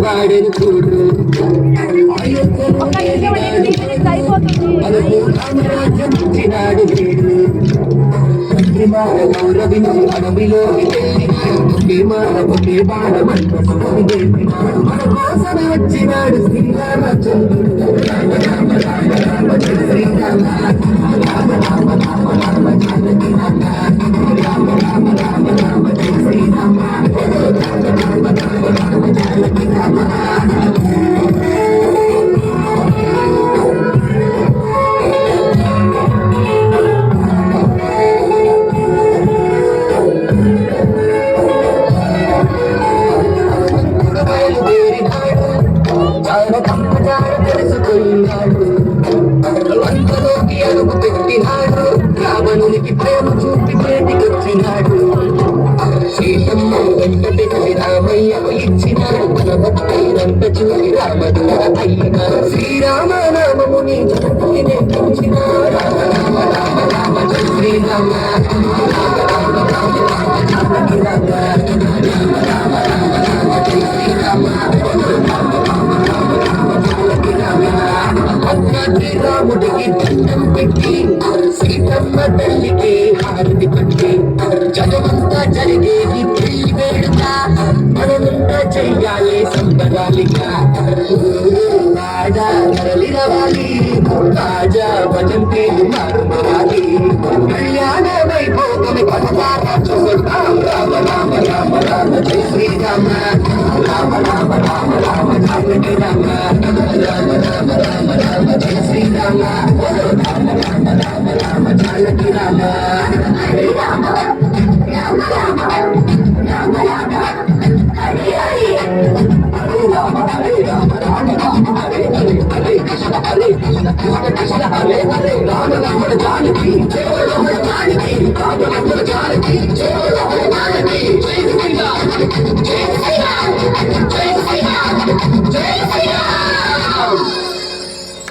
వాడెను చూడు రామరాజ్యం ఇచ్చినాడు వీడు గౌరవించి అడవిలోకి వెళ్ళి బాణమంటే మన కోసమే వచ్చినాడు శ్రీరామచంద్రుడు రామ రామ రామ రామ శ్రీరామ రామ రామ రామ రామ జానకి రామ రామ రామ రామ రామ శ్రీరామ రామ రామ రామ రామ జానకి రామ తెలుసుకున్నాడు వంటలోకి అడుగు పెట్టినాడు రావణునికి ప్రేమ చూపి చేతికొచ్చినాడు సీతమ్మ వెంట పెట్టి రామయ్య ఇచ్చినాడు తన భక్తులంత చూసి రామదూర అయ్యినాడు శ్రీరామనామముని జగత్తుని రామ రామ రామ రామ జయ శ్రీరామ రామ రామ రామ రామ జానకి రామ రామ రామ రామ రామ జయ శ్రీరామ రామ రామ రామ రామ జానకి రామ అన్నకి రాముడికి దండం పెట్టి సీతమ్మ తల్లికి హారతి పట్టి జగమంతా జరిగేది పెళ్లి వేడుక మనమంతా చెయ్యాలి సంబరాలిగా రాజా తరలి రవాలి రాజా భజంతి మారుమరాలి కళ్యాణ వైభోగమి పదవార చూద్దాం రామ రామ రామ రామ జయ శ్రీరామ రామ రామ రామ రామ జానకి రామ రామ రామ రామ రామ జయ శ్రీరామ రామ రామ రామ రామ జానకి రామ హరే రామ రామ రామ రామ రామ హరే హరే హరే రామ హరే రామ రామ రామ హరే హరే హరే కృష్ణ కృష్ణ కృష్ణ హరే హరే రామ రామ జానకి జయ రామ జానకి రామ రామ జానకి జయ